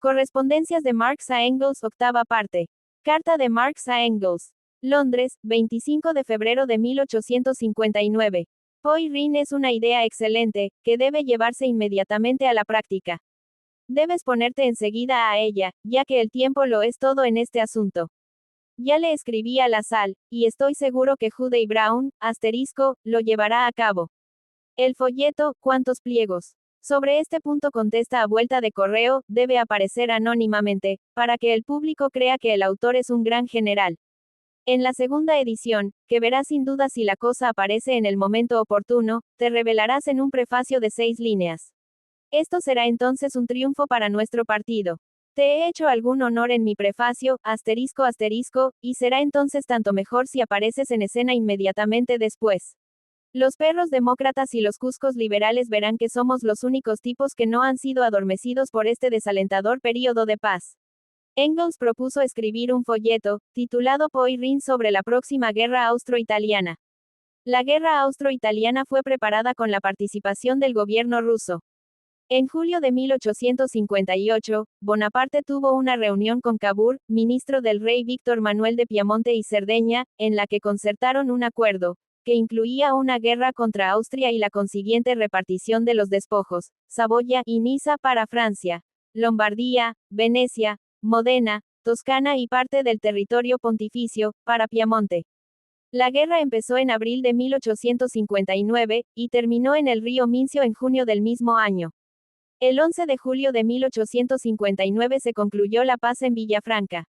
Correspondencias de Marx a Engels, octava parte. Carta de Marx a Engels. Londres, 25 de febrero de 1859. Poi Rin es una idea excelente, que debe llevarse inmediatamente a la práctica. Debes ponerte enseguida a ella, ya que el tiempo lo es todo en este asunto. Ya le escribí a la Sal, y estoy seguro que Jude Brown, lo llevará a cabo. El folleto, ¿cuántos pliegos? Sobre este punto contesta a vuelta de correo, debe aparecer anónimamente, para que el público crea que el autor es un gran general. En la segunda edición, que verás sin duda si la cosa aparece en el momento oportuno, te revelarás en un prefacio de 6 líneas. Esto será entonces un triunfo para nuestro partido. Te he hecho algún honor en mi prefacio, y será entonces tanto mejor si apareces en escena inmediatamente después. Los perros demócratas y los cuscos liberales verán que somos los únicos tipos que no han sido adormecidos por este desalentador período de paz. Engels propuso escribir un folleto, titulado Poi Rin sobre la próxima guerra austro-italiana. La guerra austro-italiana fue preparada con la participación del gobierno ruso. En julio de 1858, Bonaparte tuvo una reunión con Cavour, ministro del rey Víctor Manuel de Piamonte y Cerdeña, en la que concertaron un acuerdo, que incluía una guerra contra Austria y la consiguiente repartición de los despojos, Saboya y Niza para Francia, Lombardía, Venecia, Modena, Toscana y parte del territorio pontificio, para Piamonte. La guerra empezó en abril de 1859, y terminó en el río Mincio en junio del mismo año. El 11 de julio de 1859 se concluyó la paz en Villafranca.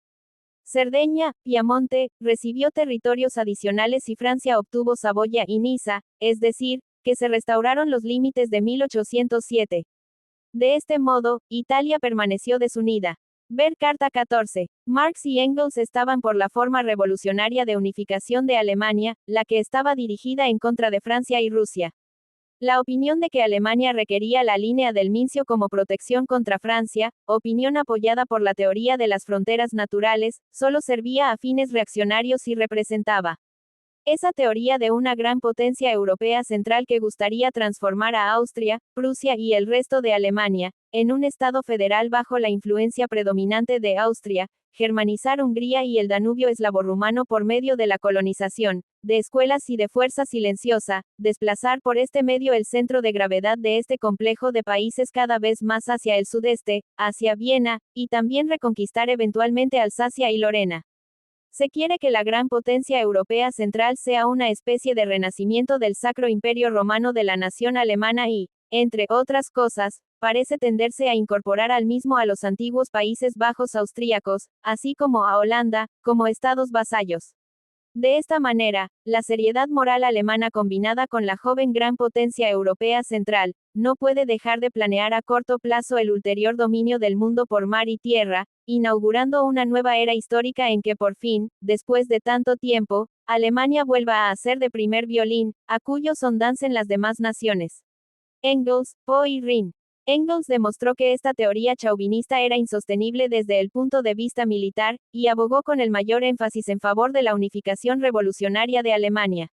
Cerdeña, Piamonte, recibió territorios adicionales y Francia obtuvo Saboya y Niza, es decir, que se restauraron los límites de 1807. De este modo, Italia permaneció desunida. Ver Carta 14. Marx y Engels estaban por la forma revolucionaria de unificación de Alemania, la que estaba dirigida en contra de Francia y Rusia. La opinión de que Alemania requería la línea del Mincio como protección contra Francia, opinión apoyada por la teoría de las fronteras naturales, solo servía a fines reaccionarios y representaba esa teoría de una gran potencia europea central que gustaría transformar a Austria, Prusia y el resto de Alemania, en un Estado federal bajo la influencia predominante de Austria, germanizar Hungría y el Danubio eslavo-rumano por medio de la colonización, de escuelas y de fuerza silenciosa, desplazar por este medio el centro de gravedad de este complejo de países cada vez más hacia el sudeste, hacia Viena, y también reconquistar eventualmente Alsacia y Lorena. Se quiere que la gran potencia europea central sea una especie de renacimiento del Sacro Imperio Romano de la nación alemana y, entre otras cosas, parece tenderse a incorporar al mismo a los antiguos Países Bajos austríacos, así como a Holanda, como estados vasallos. De esta manera, la seriedad moral alemana combinada con la joven gran potencia europea central, no puede dejar de planear a corto plazo el ulterior dominio del mundo por mar y tierra, inaugurando una nueva era histórica en que por fin, después de tanto tiempo, Alemania vuelva a ser de primer violín, a cuyo son dancen las demás naciones. Engels, Poi Rin. Engels demostró que esta teoría chauvinista era insostenible desde el punto de vista militar, y abogó con el mayor énfasis en favor de la unificación revolucionaria de Alemania.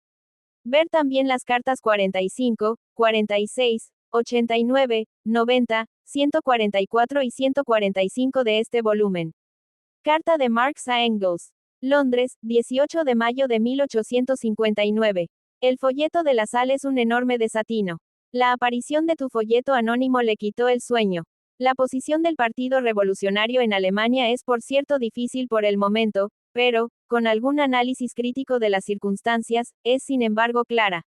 Ver también las cartas 45, 46, 89, 90, 144 y 145 de este volumen. Carta de Marx a Engels. Londres, 18 de mayo de 1859. El folleto de la Sal es un enorme desatino. La aparición de tu folleto anónimo le quitó el sueño. La posición del Partido Revolucionario en Alemania es por cierto difícil por el momento, pero, con algún análisis crítico de las circunstancias, es sin embargo clara.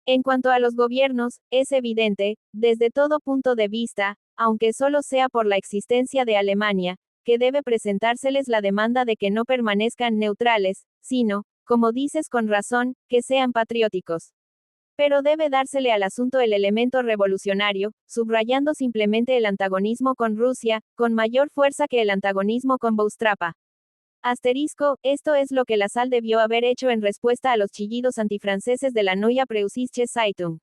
En cuanto a los gobiernos, es evidente, desde todo punto de vista, aunque solo sea por la existencia de Alemania, que debe presentárseles la demanda de que no permanezcan neutrales, sino, como dices con razón, que sean patrióticos. Pero debe dársele al asunto el elemento revolucionario, subrayando simplemente el antagonismo con Rusia, con mayor fuerza que el antagonismo con Bostrapa. Esto es lo que la Sal debió haber hecho en respuesta a los chillidos antifranceses de la Neue Preußische Zeitung.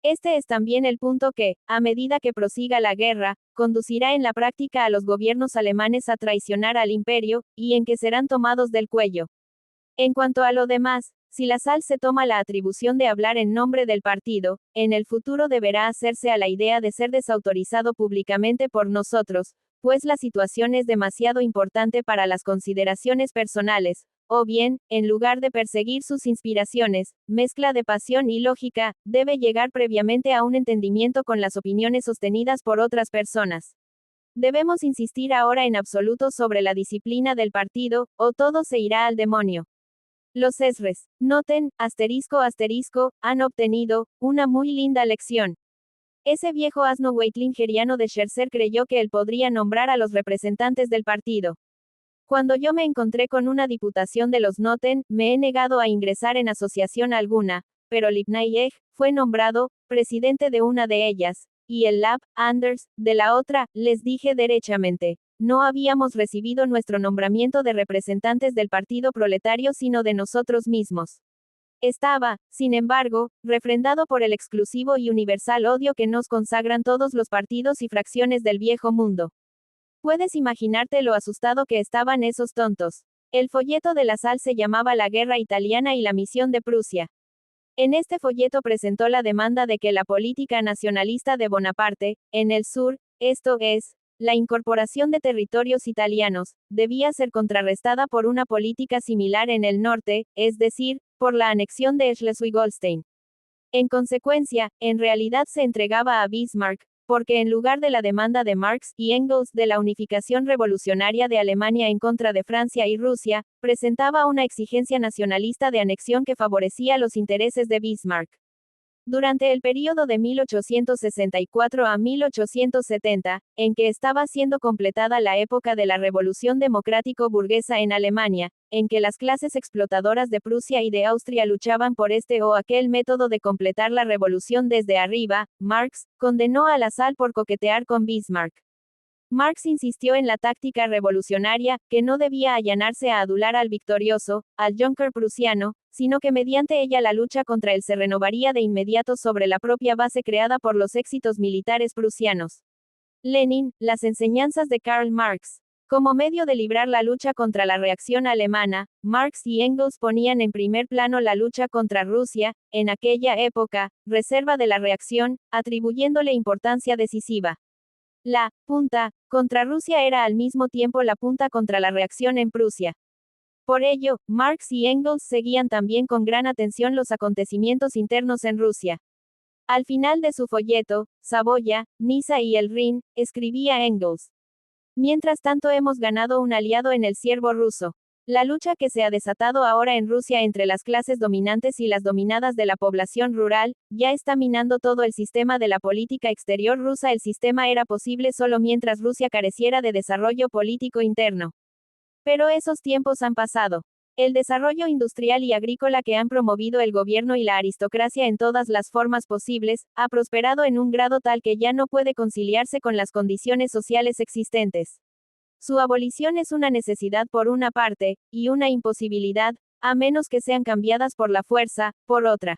Este es también el punto que, a medida que prosiga la guerra, conducirá en la práctica a los gobiernos alemanes a traicionar al imperio, y en que serán tomados del cuello. En cuanto a lo demás, si la Sal se toma la atribución de hablar en nombre del partido, en el futuro deberá hacerse a la idea de ser desautorizado públicamente por nosotros, pues la situación es demasiado importante para las consideraciones personales, o bien, en lugar de perseguir sus inspiraciones, mezcla de pasión y lógica, debe llegar previamente a un entendimiento con las opiniones sostenidas por otras personas. Debemos insistir ahora en absoluto sobre la disciplina del partido, o todo se irá al demonio. Los ESRES, noten, han obtenido una muy linda lección. Ese viejo asno weitlingeriano de Scherzer creyó que él podría nombrar a los representantes del partido. Cuando yo me encontré con una diputación de los Noten, me he negado a ingresar en asociación alguna, pero Lipnay Egg fue nombrado presidente de una de ellas, y el Lab Anders de la otra, les dije derechamente. No habíamos recibido nuestro nombramiento de representantes del Partido Proletario sino de nosotros mismos. Estaba, sin embargo, refrendado por el exclusivo y universal odio que nos consagran todos los partidos y fracciones del viejo mundo. Puedes imaginarte lo asustado que estaban esos tontos. El folleto de la sal se llamaba La Guerra Italiana y la Misión de Prusia. En este folleto presentó la demanda de que la política nacionalista de Bonaparte, en el sur, esto es, la incorporación de territorios italianos, debía ser contrarrestada por una política similar en el norte, es decir, por la anexión de Schleswig-Holstein. En consecuencia, en realidad se entregaba a Bismarck, porque en lugar de la demanda de Marx y Engels de la unificación revolucionaria de Alemania en contra de Francia y Rusia, presentaba una exigencia nacionalista de anexión que favorecía los intereses de Bismarck. Durante el período de 1864 a 1870, en que estaba siendo completada la época de la Revolución Democrático-Burguesa en Alemania, en que las clases explotadoras de Prusia y de Austria luchaban por este o aquel método de completar la revolución desde arriba, Marx condenó a la sal por coquetear con Bismarck. Marx insistió en la táctica revolucionaria, que no debía allanarse a adular al victorioso, al Junker prusiano, sino que mediante ella la lucha contra él se renovaría de inmediato sobre la propia base creada por los éxitos militares prusianos. Lenin, las enseñanzas de Karl Marx. Como medio de librar la lucha contra la reacción alemana, Marx y Engels ponían en primer plano la lucha contra Rusia, en aquella época, reserva de la reacción, atribuyéndole importancia decisiva. La punta contra Rusia era al mismo tiempo la punta contra la reacción en Prusia. Por ello, Marx y Engels seguían también con gran atención los acontecimientos internos en Rusia. Al final de su folleto, Saboya, Nisa y el Rin, escribía Engels. Mientras tanto hemos ganado un aliado en el ciervo ruso. La lucha que se ha desatado ahora en Rusia entre las clases dominantes y las dominadas de la población rural, ya está minando todo el sistema de la política exterior rusa. El sistema era posible solo mientras Rusia careciera de desarrollo político interno. Pero esos tiempos han pasado. El desarrollo industrial y agrícola que han promovido el gobierno y la aristocracia en todas las formas posibles, ha prosperado en un grado tal que ya no puede conciliarse con las condiciones sociales existentes. Su abolición es una necesidad por una parte, y una imposibilidad, a menos que sean cambiadas por la fuerza, por otra.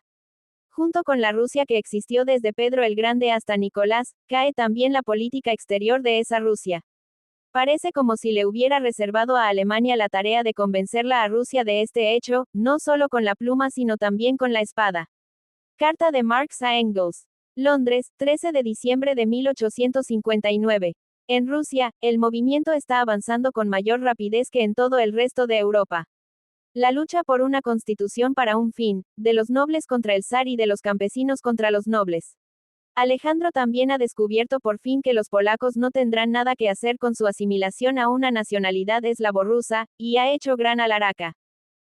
Junto con la Rusia que existió desde Pedro el Grande hasta Nicolás, cae también la política exterior de esa Rusia. Parece como si le hubiera reservado a Alemania la tarea de convencerla a Rusia de este hecho, no solo con la pluma sino también con la espada. Carta de Marx a Engels. Londres, 13 de diciembre de 1859. En Rusia, el movimiento está avanzando con mayor rapidez que en todo el resto de Europa. La lucha por una constitución para un fin, de los nobles contra el zar y de los campesinos contra los nobles. Alejandro también ha descubierto por fin que los polacos no tendrán nada que hacer con su asimilación a una nacionalidad eslavo-rusa, y ha hecho gran alaraca.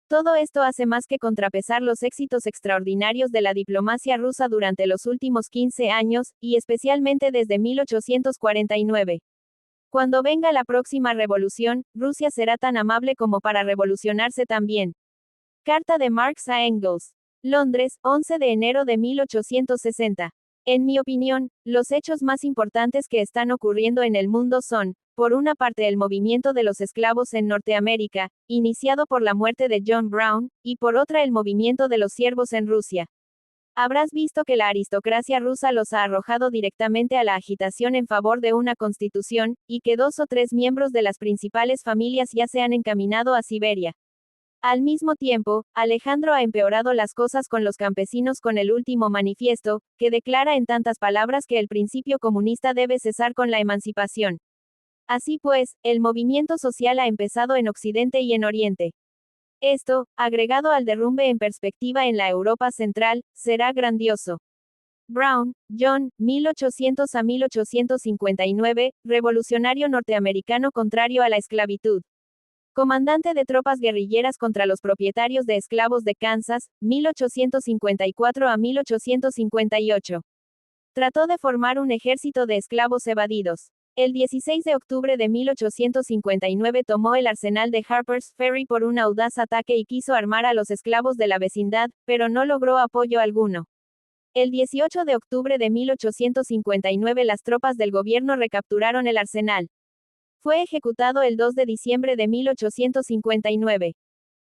Todo esto hace más que contrapesar los éxitos extraordinarios de la diplomacia rusa durante los últimos 15 años, y especialmente desde 1849. Cuando venga la próxima revolución, Rusia será tan amable como para revolucionarse también. Carta de Marx a Engels. Londres, 11 de enero de 1860. En mi opinión, los hechos más importantes que están ocurriendo en el mundo son, por una parte el movimiento de los esclavos en Norteamérica, iniciado por la muerte de John Brown, y por otra el movimiento de los siervos en Rusia. Habrás visto que la aristocracia rusa los ha arrojado directamente a la agitación en favor de una constitución, y que 2 o 3 miembros de las principales familias ya se han encaminado a Siberia. Al mismo tiempo, Alejandro ha empeorado las cosas con los campesinos con el último manifiesto, que declara en tantas palabras que el principio comunista debe cesar con la emancipación. Así pues, el movimiento social ha empezado en Occidente y en Oriente. Esto, agregado al derrumbe en perspectiva en la Europa central, será grandioso. Brown, John, 1800 a 1859, revolucionario norteamericano contrario a la esclavitud. Comandante de tropas guerrilleras contra los propietarios de esclavos de Kansas, 1854 a 1858. Trató de formar un ejército de esclavos evadidos. El 16 de octubre de 1859 tomó el arsenal de Harper's Ferry por un audaz ataque y quiso armar a los esclavos de la vecindad, pero no logró apoyo alguno. El 18 de octubre de 1859 las tropas del gobierno recapturaron el arsenal. Fue ejecutado el 2 de diciembre de 1859.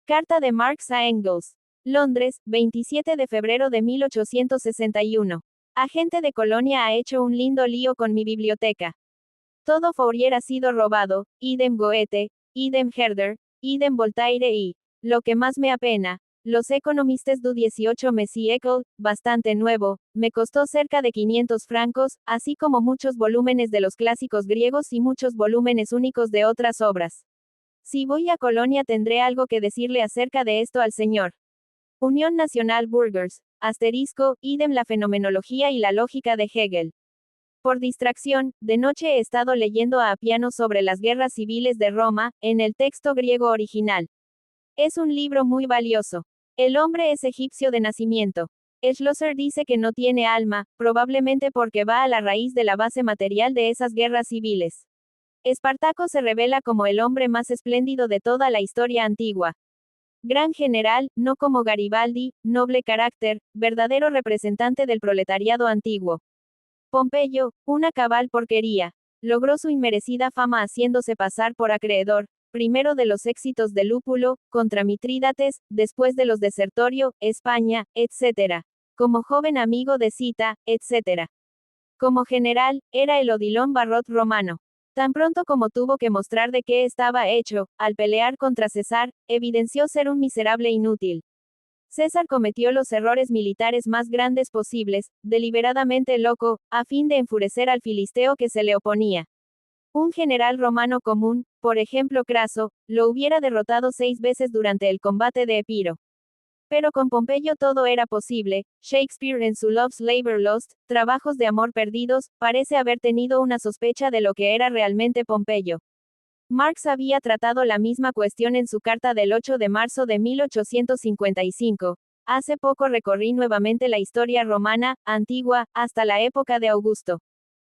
Carta de Marx a Engels. Londres, 27 de febrero de 1861. Agente de Colonia ha hecho un lindo lío con mi biblioteca. Todo Fourier ha sido robado, idem Goethe, idem Herder, idem Voltaire y, lo que más me apena, los Economistes du 18 siècle, bastante nuevo, me costó cerca de 500 francos, así como muchos volúmenes de los clásicos griegos y muchos volúmenes únicos de otras obras. Si voy a Colonia tendré algo que decirle acerca de esto al señor. Unión Nacional Burgers, asterisco, idem la fenomenología y la lógica de Hegel. Por distracción, de noche he estado leyendo a piano sobre las guerras civiles de Roma, en el texto griego original. Es un libro muy valioso. El hombre es egipcio de nacimiento. Schlosser dice que no tiene alma, probablemente porque va a la raíz de la base material de esas guerras civiles. Espartaco se revela como el hombre más espléndido de toda la historia antigua. Gran general, no como Garibaldi, noble carácter, verdadero representante del proletariado antiguo. Pompeyo, una cabal porquería. Logró su inmerecida fama haciéndose pasar por acreedor, primero de los éxitos de Lúpulo, contra Mitrídates, después de los de Sertorio, España, etc. Como joven amigo de Cita, etc. Como general, era el Odilon Barrot romano. Tan pronto como tuvo que mostrar de qué estaba hecho, al pelear contra César, evidenció ser un miserable inútil. César cometió los errores militares más grandes posibles, deliberadamente loco, a fin de enfurecer al filisteo que se le oponía. Un general romano común, por ejemplo Craso, lo hubiera derrotado 6 veces durante el combate de Epiro. Pero con Pompeyo todo era posible. Shakespeare en su Love's Labour Lost, Trabajos de amor perdidos, parece haber tenido una sospecha de lo que era realmente Pompeyo. Marx había tratado la misma cuestión en su carta del 8 de marzo de 1855. Hace poco recorrí nuevamente la historia romana, antigua, hasta la época de Augusto.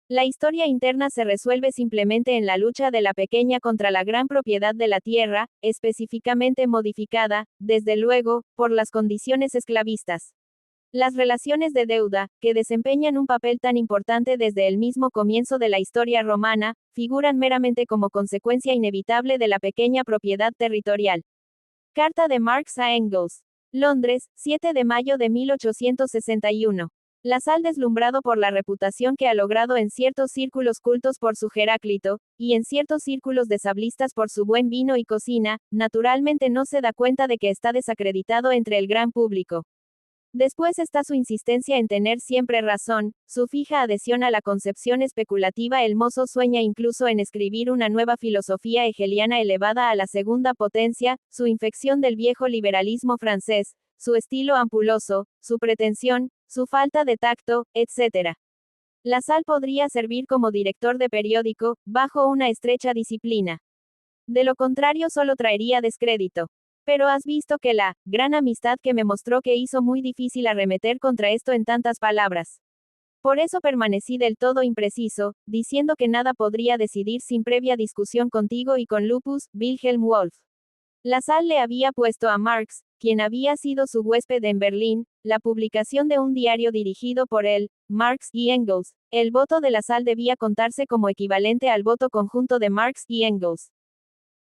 La historia interna se resuelve simplemente en la lucha de la pequeña contra la gran propiedad de la tierra, específicamente modificada, desde luego, por las condiciones esclavistas. Las relaciones de deuda, que desempeñan un papel tan importante desde el mismo comienzo de la historia romana, figuran meramente como consecuencia inevitable de la pequeña propiedad territorial. Carta de Marx a Engels. Londres, 7 de mayo de 1861. Lassalle, deslumbrado por la reputación que ha logrado en ciertos círculos cultos por su Heráclito, y en ciertos círculos de sablistas por su buen vino y cocina, naturalmente no se da cuenta de que está desacreditado entre el gran público. Después está su insistencia en tener siempre razón, su fija adhesión a la concepción especulativa. El mozo sueña incluso en escribir una nueva filosofía hegeliana elevada a la segunda potencia, su infección del viejo liberalismo francés, su estilo ampuloso, su pretensión, su falta de tacto, etc. Lassalle podría servir como director de periódico, bajo una estrecha disciplina. De lo contrario solo traería descrédito. Pero has visto que la gran amistad que me mostró que hizo muy difícil arremeter contra esto en tantas palabras. Por eso permanecí del todo impreciso, diciendo que nada podría decidir sin previa discusión contigo y con Lupus, Wilhelm Wolff. Lassalle le había puesto a Marx, quien había sido su huésped en Berlín, la publicación de un diario dirigido por él, Marx y Engels. El voto de Lassalle debía contarse como equivalente al voto conjunto de Marx y Engels.